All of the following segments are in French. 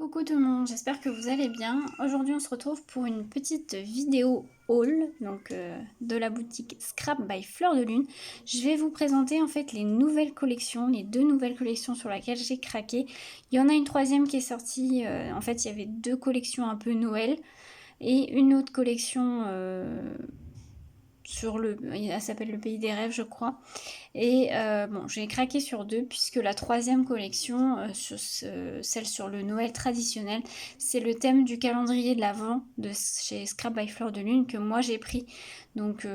Coucou tout le monde, j'espère que vous allez bien. Aujourd'hui on se retrouve pour une petite vidéo haul de la boutique Scrap by Fleur de Lune. Je vais vous présenter en fait les nouvelles collections, les deux nouvelles collections sur lesquelles j'ai craqué. Il y en a une troisième qui est sortie, en fait il y avait deux collections un peu Noël et une autre collection elle s'appelle le Pays des Rêves je crois. Et bon, j'ai craqué sur deux puisque la troisième collection, celle sur le Noël traditionnel, c'est le thème du calendrier de l'Avent de chez Scrap by Fleur de Lune que moi j'ai pris. Donc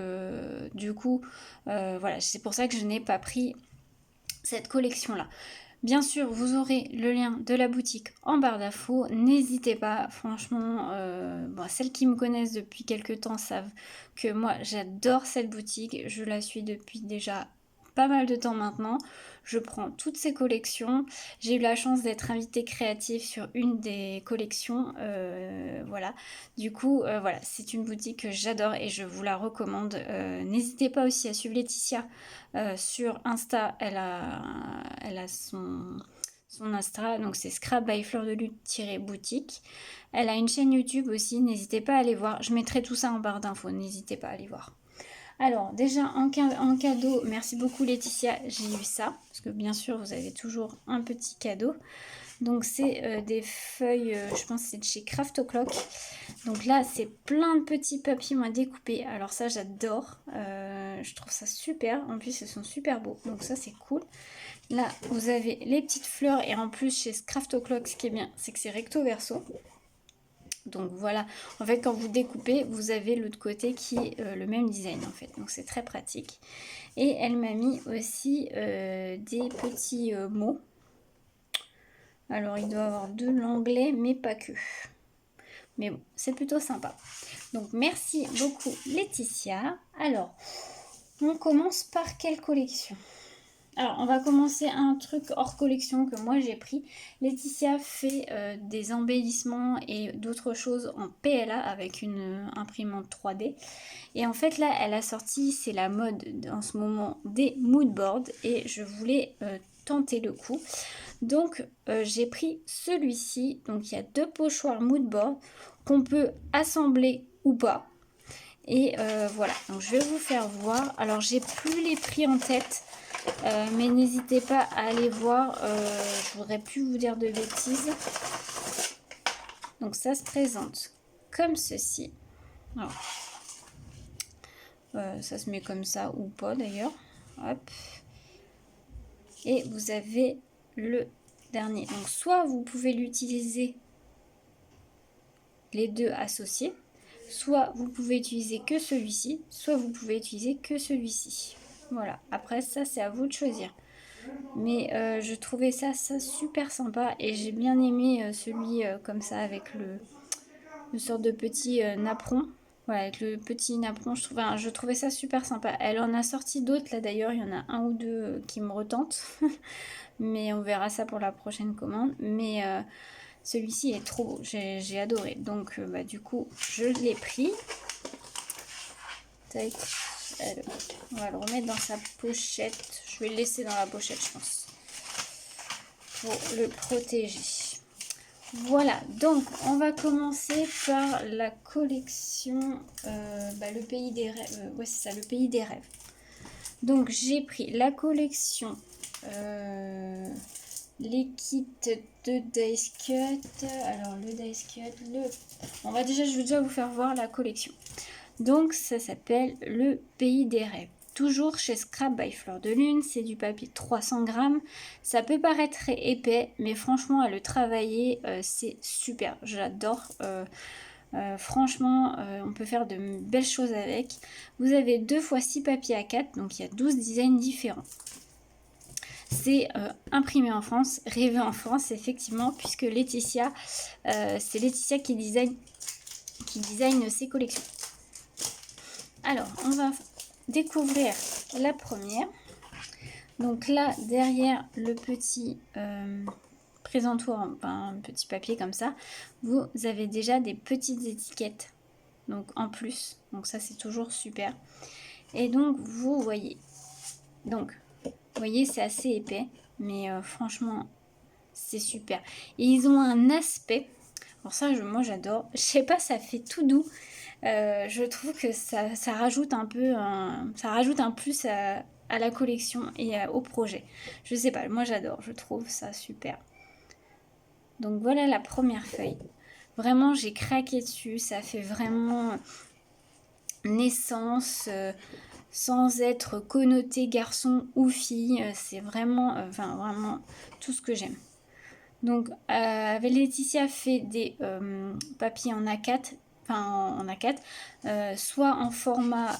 du coup, voilà, c'est pour ça que je n'ai pas pris cette collection-là. Bien sûr, vous aurez le lien de la boutique en barre d'infos. N'hésitez pas, franchement, celles qui me connaissent depuis quelques temps savent que moi j'adore cette boutique. Je la suis depuis déjà pas mal de temps maintenant. Je prends toutes ces collections. J'ai eu la chance d'être invitée créative sur une des collections. Voilà. Du coup, voilà, c'est une boutique que j'adore et je vous la recommande. N'hésitez pas aussi à suivre Laetitia sur Insta. Elle a son Insta, donc c'est Scrap by Fleur de Lune-boutique. Elle a une chaîne YouTube aussi, n'hésitez pas à aller voir. Je mettrai tout ça en barre d'infos, n'hésitez pas à aller voir. Alors déjà en cadeau, merci beaucoup Laetitia, j'ai eu ça, parce que bien sûr vous avez toujours un petit cadeau. Donc c'est des feuilles, je pense que c'est de chez Craft O'Clock. Donc là c'est plein de petits papiers moi découpés, alors ça j'adore, je trouve ça super, en plus ils sont super beaux, donc ça c'est cool. Là vous avez les petites fleurs et en plus chez Craft O'Clock ce qui est bien c'est que c'est recto verso. Donc voilà, en fait quand vous découpez, vous avez l'autre côté qui est le même design en fait. Donc c'est très pratique. Et elle m'a mis aussi des petits mots. Alors il doit avoir de l'anglais mais pas que. Mais bon, c'est plutôt sympa. Donc merci beaucoup Laetitia. Alors, on commence par quelle collection ? Alors, on va commencer un truc hors collection que moi j'ai pris. Laetitia fait des embellissements et d'autres choses en PLA avec une imprimante 3D. Et en fait, là, elle a sorti, c'est la mode en ce moment, des moodboards. Et je voulais tenter le coup. Donc, j'ai pris celui-ci. Donc, il y a deux pochoirs moodboard qu'on peut assembler ou pas. Et voilà, donc je vais vous faire voir. Alors, j'ai plus les prix en tête. Mais n'hésitez pas à aller voir, je voudrais plus vous dire de bêtises. Donc ça se présente comme ceci. Alors, ça se met comme ça ou pas d'ailleurs. Hop. Et vous avez le dernier. Donc soit vous pouvez l'utiliser les deux associés, soit vous pouvez utiliser que celui-ci, soit vous pouvez utiliser que celui-ci. Voilà, après ça c'est à vous de choisir. Mais je trouvais ça super sympa et j'ai bien aimé celui comme ça avec une sorte de petit napperon. Voilà, avec le petit napperon, je trouvais ça super sympa. Elle en a sorti d'autres là d'ailleurs, il y en a un ou deux qui me retentent. Mais on verra ça pour la prochaine commande. Mais celui-ci est trop beau, j'ai adoré. Donc du coup, je l'ai pris. Tac. Alors, on va le remettre dans sa pochette. Je vais le laisser dans la pochette, je pense, pour le protéger. Voilà, donc on va commencer par la collection le Pays des Rêves. Ouais, c'est ça, le Pays des Rêves. Donc j'ai pris la collection les kits de Dice Cut. Alors le Dice Cut, je vais déjà vous faire voir la collection. Donc ça s'appelle le Pays des Rêves. Toujours chez Scrap by Fleur de Lune, c'est du papier 300 grammes. Ça peut paraître très épais, mais franchement à le travailler, c'est super. J'adore. Franchement, on peut faire de belles choses avec. Vous avez 2 x 6 papiers A4, donc il y a 12 designs différents. C'est imprimé en France, rêvé en France, effectivement, puisque Laetitia, c'est Laetitia qui design ces collections. Alors, on va découvrir la première. Donc là, derrière le petit présentoir, enfin un petit papier comme ça, vous avez déjà des petites étiquettes. Donc en plus, donc ça c'est toujours super. Et donc vous voyez, donc vous voyez c'est assez épais, mais franchement c'est super. Et ils ont un aspect, alors ça moi j'adore, je sais pas, ça fait tout doux. Je trouve que ça rajoute un peu, ça rajoute un plus à la collection et au projet. Je sais pas, moi j'adore, je trouve ça super. Donc voilà la première feuille. Vraiment j'ai craqué dessus, ça fait vraiment naissance, sans être connoté garçon ou fille. C'est vraiment, vraiment tout ce que j'aime. Donc Laetitia fait des papiers en A4, en A4, soit en format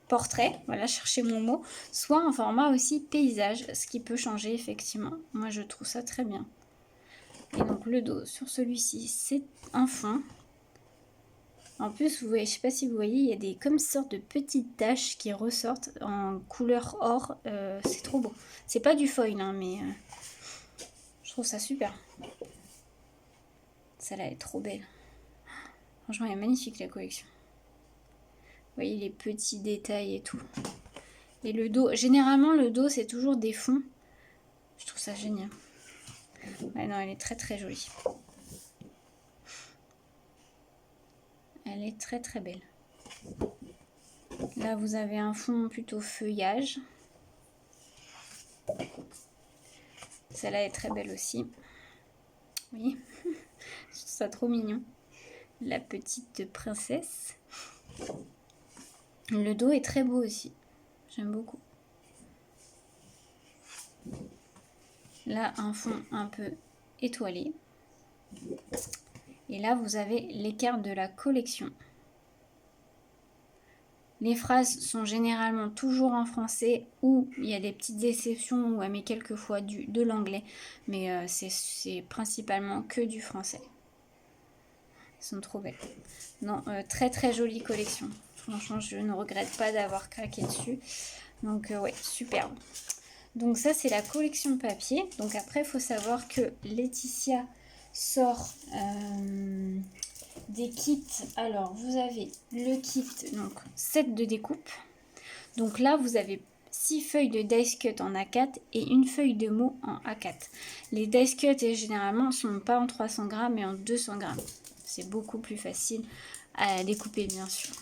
portrait, voilà, cherchez mon mot, soit en format aussi paysage, ce qui peut changer effectivement. Moi je trouve ça très bien. Et donc le dos sur celui-ci, c'est un fond. En plus, vous voyez, je sais pas si vous voyez, il y a des comme sortes de petites taches qui ressortent en couleur or. C'est trop beau. C'est pas du foil, hein, mais je trouve ça super. Celle-là est trop belle. Franchement, elle est magnifique la collection. Vous voyez les petits détails et tout. Et le dos, généralement le dos c'est toujours des fonds. Je trouve ça génial. Ouais, non, elle est très très jolie. Elle est très très belle. Là vous avez un fond plutôt feuillage. Celle-là est très belle aussi. Oui, je trouve ça trop mignon. La petite princesse. Le dos est très beau aussi. J'aime beaucoup. Là, un fond un peu étoilé. Et là, vous avez les cartes de la collection. Les phrases sont généralement toujours en français ou il y a des petites exceptions où elle met quelquefois de l'anglais. Mais c'est principalement que du français. Elles sont trop belles. Non, très très jolie collection. Franchement, je ne regrette pas d'avoir craqué dessus. Donc ouais, superbe. Donc ça, c'est la collection papier. Donc après, il faut savoir que Laetitia sort des kits. Alors, vous avez le kit, donc set de découpe. Donc là, vous avez 6 feuilles de dice cut en A4 et une feuille de mots en A4. Les dice cut, généralement, ne sont pas en 300 grammes, mais en 200 grammes. C'est beaucoup plus facile à découper, bien sûr.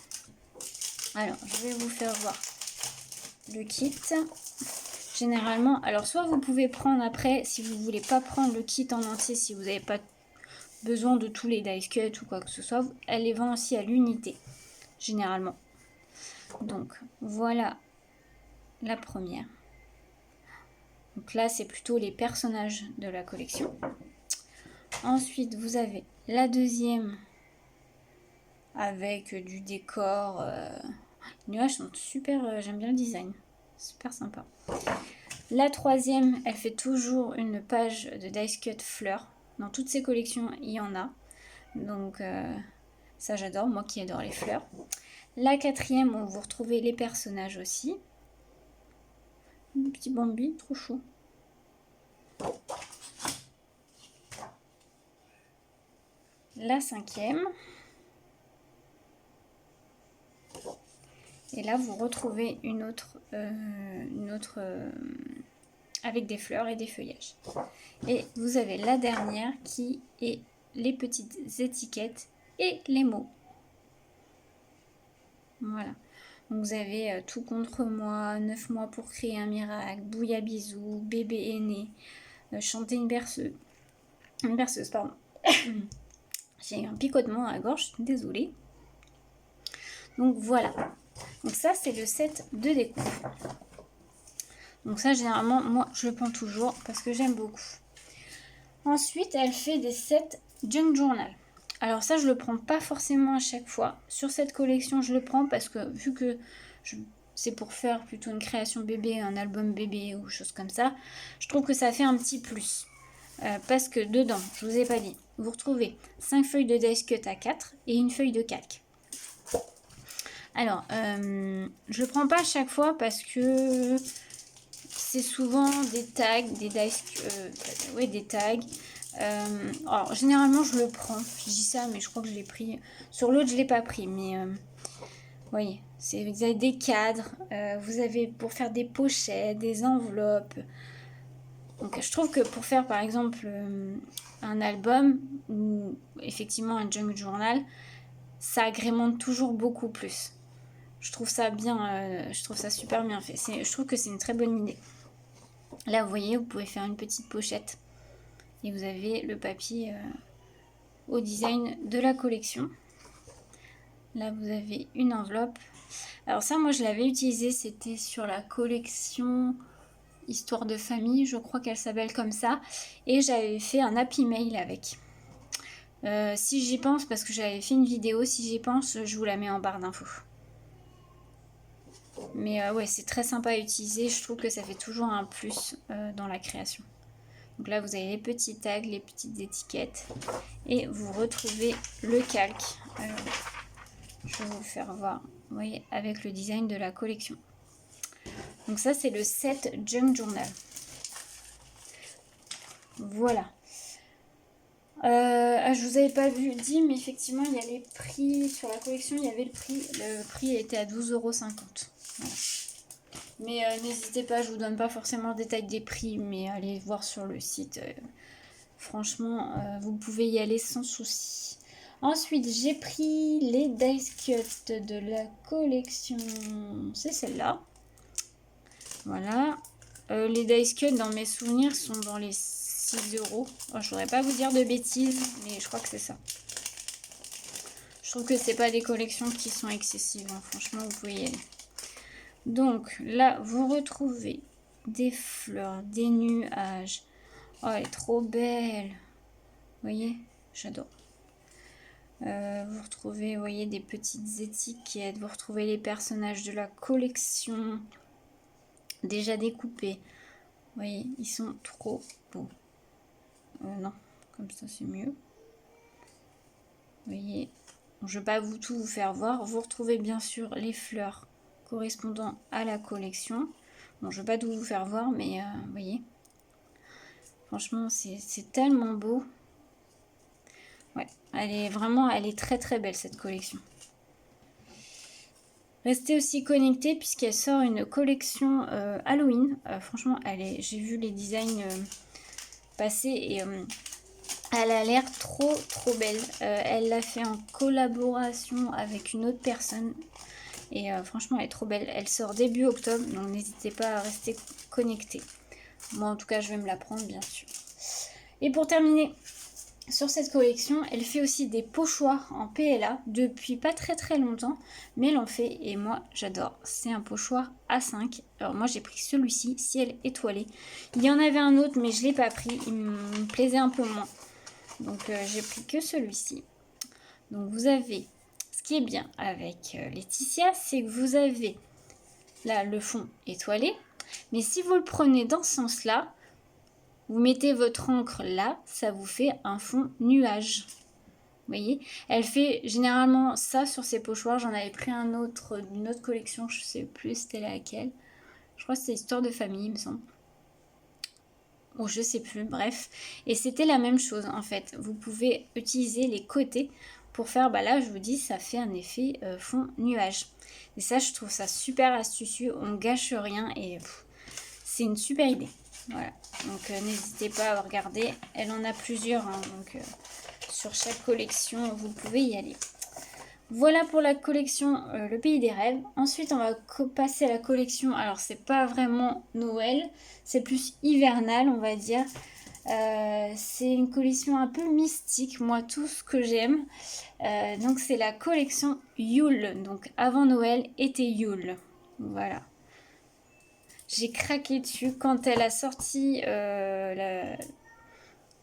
Alors, je vais vous faire voir le kit. Généralement, alors soit vous pouvez prendre après, si vous voulez pas prendre le kit en entier, si vous n'avez pas besoin de tous les dice cut ou quoi que ce soit, elle les vend aussi à l'unité, généralement. Donc, voilà la première. Donc là, c'est plutôt les personnages de la collection. Ensuite, vous avez la deuxième avec du décor. Les nuages sont super, j'aime bien le design. Super sympa. La troisième, elle fait toujours une page de dice cut fleurs. Dans toutes ces collections, il y en a. Donc ça j'adore, moi qui adore les fleurs. La quatrième, où vous retrouvez les personnages aussi. Un petit Bambi, trop chou. La cinquième. Et là, vous retrouvez une autre avec des fleurs et des feuillages. Et vous avez la dernière qui est les petites étiquettes et les mots. Voilà. Donc vous avez tout contre moi, 9 mois pour créer un miracle, bouilla bisou, bébé est né, chanter une berceuse. Une berceuse, pardon. J'ai eu un picotement à la gorge, désolée. Donc voilà. Donc ça, c'est le set de découpe. Donc ça, généralement, moi, je le prends toujours parce que j'aime beaucoup. Ensuite, elle fait des sets junk journal. Alors ça, je le prends pas forcément à chaque fois. Sur cette collection, je le prends parce que vu que c'est pour faire plutôt une création bébé, un album bébé ou chose comme ça, je trouve que ça fait un petit plus. Parce que dedans, je vous ai pas dit, vous retrouvez 5 feuilles de dice cut à 4 et une feuille de calque. Alors, je le prends pas à chaque fois parce que c'est souvent des tags, des dice, des tags. Alors, généralement, je le prends. Je dis ça, mais je crois que je l'ai pris. Sur l'autre, je l'ai pas pris, mais voyez, vous avez des cadres, vous avez pour faire des pochettes, des enveloppes. Donc je trouve que pour faire par exemple un album ou effectivement un junk journal, ça agrémente toujours beaucoup plus. Je trouve ça bien, je trouve ça super bien fait. Je trouve que c'est une très bonne idée. Là vous voyez, vous pouvez faire une petite pochette et vous avez le papier au design de la collection. Là vous avez une enveloppe. Alors ça moi je l'avais utilisé, c'était sur la collection Histoire de famille, je crois qu'elle s'appelle comme ça. Et j'avais fait un Happy Mail avec. Si j'y pense, parce que j'avais fait une vidéo, si j'y pense, je vous la mets en barre d'infos. Mais ouais, c'est très sympa à utiliser. Je trouve que ça fait toujours un plus dans la création. Donc là, vous avez les petits tags, les petites étiquettes. Et vous retrouvez le calque. Alors, je vais vous faire voir, vous voyez, avec le design de la collection. Donc ça, c'est le set Junk Journal. Voilà. Je vous avais pas dit, mais effectivement, il y a les prix sur la collection. Il y avait le prix. Le prix était à 12,50 €. Voilà. Mais n'hésitez pas, je vous donne pas forcément le détail des prix, mais allez voir sur le site. Franchement, vous pouvez y aller sans souci. Ensuite, j'ai pris les Dice Cut de la collection. C'est celle-là. Voilà. Les Dice Cut, dans mes souvenirs, sont dans les 6 €. Je voudrais pas vous dire de bêtises, mais je crois que c'est ça. Je trouve que c'est pas des collections qui sont excessives. Hein. Franchement, vous pouvez y aller. Donc là, vous retrouvez des fleurs, des nuages. Oh, elle est trop belle. Vous voyez, j'adore. Vous retrouvez, vous voyez, des petites étiquettes. Vous retrouvez les personnages de la collection déjà découpés. Vous voyez, ils sont trop beaux. Non, comme ça c'est mieux. Vous voyez, je ne vais pas tout vous faire voir. Vous retrouvez bien sûr les fleurs correspondant à la collection. Bon, je ne vais pas tout vous faire voir, mais vous voyez. Franchement, c'est tellement beau. Ouais, elle est très très belle cette collection. Restez aussi connectés puisqu'elle sort une collection Halloween. Franchement, j'ai vu les designs passer et elle a l'air trop trop belle. Elle l'a fait en collaboration avec une autre personne. Et franchement, elle est trop belle. Elle sort début octobre, donc n'hésitez pas à rester connectés. Moi, en tout cas, je vais me la prendre, bien sûr. Et pour terminer sur cette collection, elle fait aussi des pochoirs en PLA depuis pas très très longtemps, mais elle en fait et moi j'adore. C'est un pochoir A5. Alors moi j'ai pris celui-ci, ciel étoilé. Il y en avait un autre mais je l'ai pas pris, il me plaisait un peu moins. Donc j'ai pris que celui-ci. Donc vous avez, ce qui est bien avec Laetitia, c'est que vous avez là le fond étoilé, mais si vous le prenez dans ce sens-là, vous mettez votre encre là, ça vous fait un fond nuage. Vous voyez, elle fait généralement ça sur ses pochoirs. J'en avais pris un autre d'une autre collection, je sais plus c'était laquelle. Je crois que c'est Histoire de famille, il me semble. Ou je sais plus, bref. Et c'était la même chose en fait. Vous pouvez utiliser les côtés pour faire, bah là je vous dis, ça fait un effet fond nuage. Et ça, je trouve ça super astucieux, on gâche rien et c'est une super idée. Voilà, donc n'hésitez pas à regarder, elle en a plusieurs, hein, donc sur chaque collection, vous pouvez y aller. Voilà pour la collection Le Pays des Rêves. Ensuite, on va passer à la collection, alors c'est pas vraiment Noël, c'est plus hivernal, on va dire. C'est une collection un peu mystique, moi tout ce que j'aime. Donc c'est la collection Yule, donc avant Noël, été Yule. Voilà. J'ai craqué dessus quand elle a sorti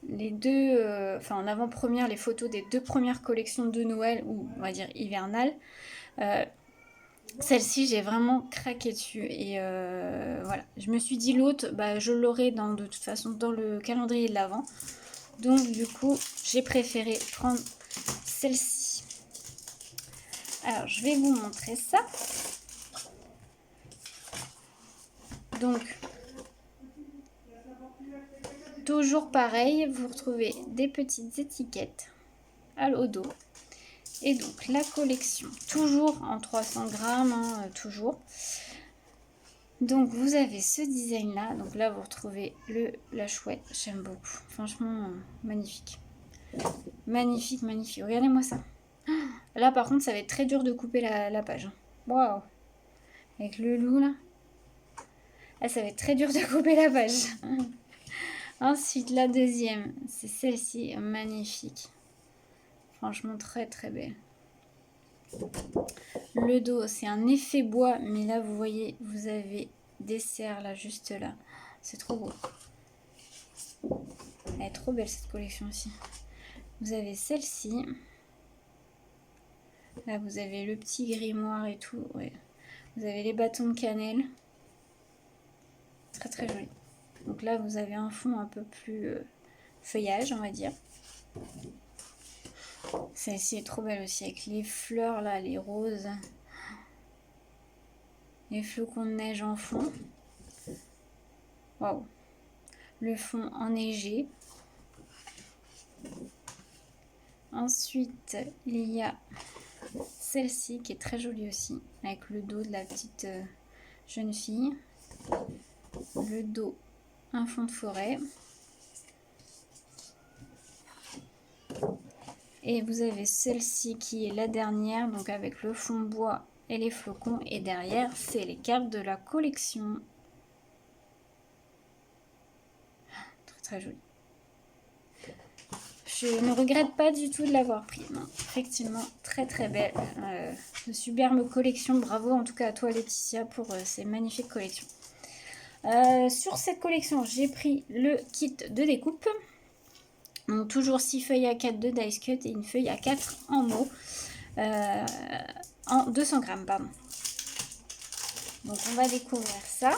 les deux, en avant-première, les photos des 2 premières collections de Noël, ou on va dire hivernales. Celle-ci, j'ai vraiment craqué dessus. Et voilà, je me suis dit l'autre, bah, je l'aurai de toute façon dans le calendrier de l'Avent. Donc du coup, j'ai préféré prendre celle-ci. Alors, je vais vous montrer ça. Donc, toujours pareil, vous retrouvez des petites étiquettes au dos. Et donc, la collection, toujours en 300 grammes, hein, toujours. Donc vous avez ce design là, donc là vous retrouvez la chouette, j'aime beaucoup, franchement magnifique. Magnifique, magnifique, regardez-moi ça. Là par contre ça va être très dur de couper la page. Waouh. Avec le loup là. Ah, ça va être très dur de couper la page. Ensuite la deuxième, c'est celle-ci, magnifique. Franchement très très belle. Le dos, c'est un effet bois, mais là vous voyez, vous avez des cerfs là, juste là. C'est trop beau. Elle est trop belle cette collection aussi. Vous avez celle-ci. Là vous avez le petit grimoire et tout. Ouais. Vous avez les bâtons de cannelle. Très très joli. Donc là vous avez un fond un peu plus feuillage, on va dire. Celle-ci est trop belle aussi, avec les fleurs là, les roses. Les flocons de neige en fond. Waouh. Le fond enneigé. Ensuite, il y a celle-ci qui est très jolie aussi, avec le dos de la petite jeune fille. Le dos, un fond de forêt. Et vous avez celle-ci qui est la dernière, donc avec le fond bois et les flocons. Et derrière, c'est les cartes de la collection. Très très jolie. Je ne regrette pas du tout de l'avoir pris. Non, effectivement, très très belle. Une superbe collection. Bravo en tout cas à toi Laetitia pour ces magnifiques collections. Sur cette collection, j'ai pris le kit de découpe. Donc toujours 6 feuilles à 4 de dice cut et une feuille à 4 en mots. En 200 grammes, pardon. Donc on va découvrir ça.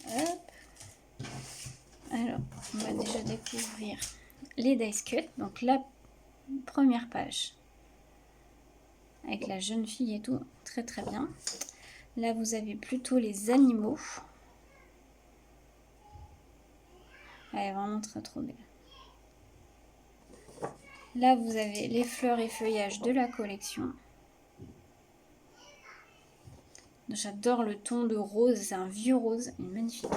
Hop. Alors, on va déjà découvrir les dice cut. Donc la première page avec la jeune fille et tout, très très bien. Là vous avez plutôt les animaux. Elle est vraiment très trop belle. Là vous avez les fleurs et feuillages de la collection. J'adore le ton de rose, c'est un vieux rose, il est magnifique.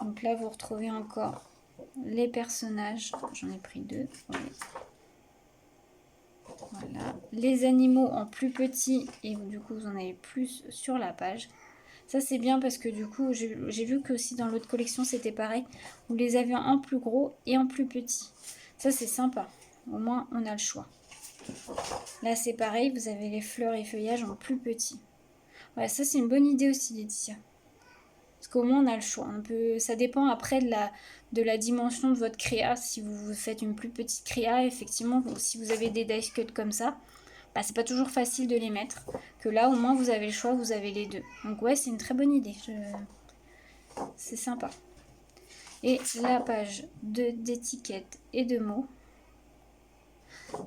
Donc là vous retrouvez encore les personnages, j'en ai pris 2. Voilà, les animaux en plus petit et du coup vous en avez plus sur la page. Ça c'est bien parce que du coup j'ai vu que aussi dans l'autre collection c'était pareil. Vous les avez en plus gros et en plus petit. Ça c'est sympa, au moins on a le choix. Là c'est pareil, vous avez les fleurs et feuillages en plus petit. Ouais, ça c'est une bonne idée aussi Laetitia. Parce qu'au moins on a le choix. Ça dépend après de la dimension de votre créa. Si vous faites une plus petite créa, effectivement, si vous avez des dice cut comme ça, bah, c'est pas toujours facile de les mettre. Que là, au moins, vous avez le choix, vous avez les deux. Donc ouais, c'est une très bonne idée. C'est sympa. Et la page d'étiquettes et de mots.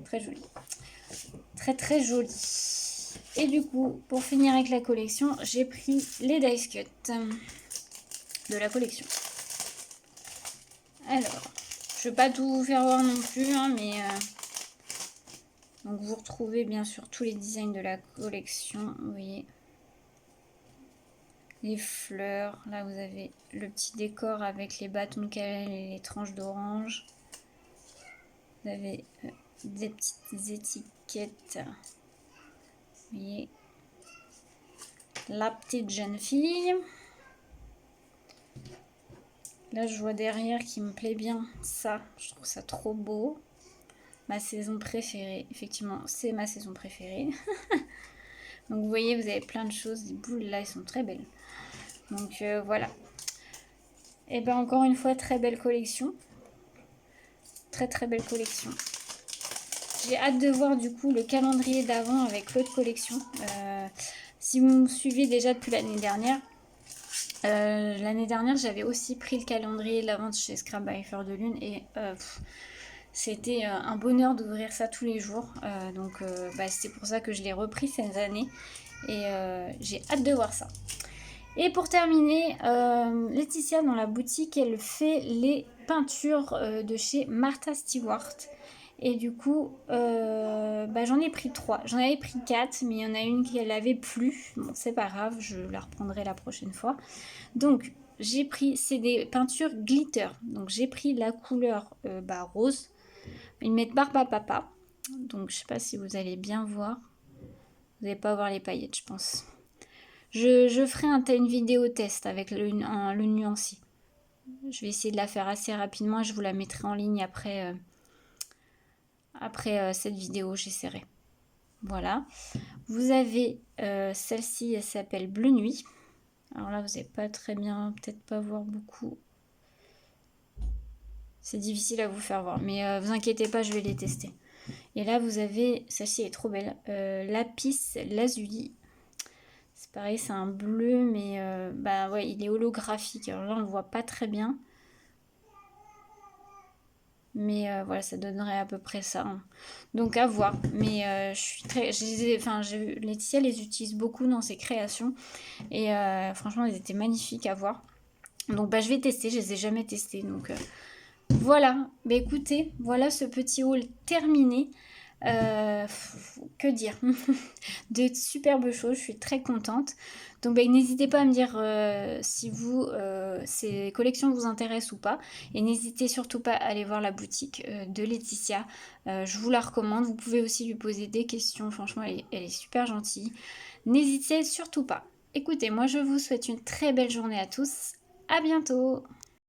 Très jolie. Très très jolie. Et du coup, pour finir avec la collection, j'ai pris les dice cut de la collection. Alors, je ne vais pas tout vous faire voir non plus, hein, mais donc vous retrouvez bien sûr tous les designs de la collection. Vous voyez les fleurs. Là, vous avez le petit décor avec les bâtons de cannelle et les tranches d'orange. Vous avez des petites étiquettes. Vous voyez la petite jeune fille. Là, je vois derrière qui me plaît bien ça. Je trouve ça trop beau. Ma saison préférée. Effectivement, c'est ma saison préférée. Donc, vous voyez, vous avez plein de choses. Les boules, là, elles sont très belles. Donc, voilà. Et bien, encore une fois, très belle collection. Très, très belle collection. J'ai hâte de voir, du coup, le calendrier d'avant avec l'autre collection. Si vous me suivez déjà depuis l'année dernière, j'avais aussi pris le calendrier de la vente chez Scrap by Fleur de Lune et c'était un bonheur d'ouvrir ça tous les jours. Donc c'est pour ça que je l'ai repris cette année et j'ai hâte de voir ça. Et pour terminer, Laetitia dans la boutique, elle fait les peintures de chez Martha Stewart. Et du coup, j'en ai pris 3. J'en avais pris 4, mais il y en a une qui elle avait plus. Bon, c'est pas grave, je la reprendrai la prochaine fois. Donc, j'ai pris, c'est des peintures glitter. Donc, j'ai pris la couleur rose. Ils mettent Barbe à Papa. Donc, je sais pas si vous allez bien voir. Vous n'allez pas voir les paillettes, je pense. Je ferai une vidéo test avec le nuancier. Je vais essayer de la faire assez rapidement et je vous la mettrai en ligne après cette vidéo, j'essaierai. Voilà. Vous avez celle-ci, elle s'appelle Bleu Nuit. Alors là, vous n'allez pas très bien, peut-être pas voir beaucoup. C'est difficile à vous faire voir, mais vous inquiétez pas, je vais les tester. Et là, vous avez, celle-ci est trop belle, Lapis Lazuli. C'est pareil, c'est un bleu, mais ouais, il est holographique. Alors là, on le voit pas très bien. Mais voilà, ça donnerait à peu près ça, hein. Donc à voir. Mais je suis très. Laetitia les utilise beaucoup dans ses créations. Et franchement, elles étaient magnifiques à voir. Donc je vais tester, je les ai jamais testées. Donc voilà. Écoutez, voilà ce petit haul terminé. Que dire? De superbes choses, je suis très contente. Donc n'hésitez pas à me dire si ces collections vous intéressent ou pas. Et n'hésitez surtout pas à aller voir la boutique de Laetitia. Je vous la recommande. Vous pouvez aussi lui poser des questions. Franchement, elle est super gentille. N'hésitez surtout pas. Écoutez, moi je vous souhaite une très belle journée à tous. À bientôt!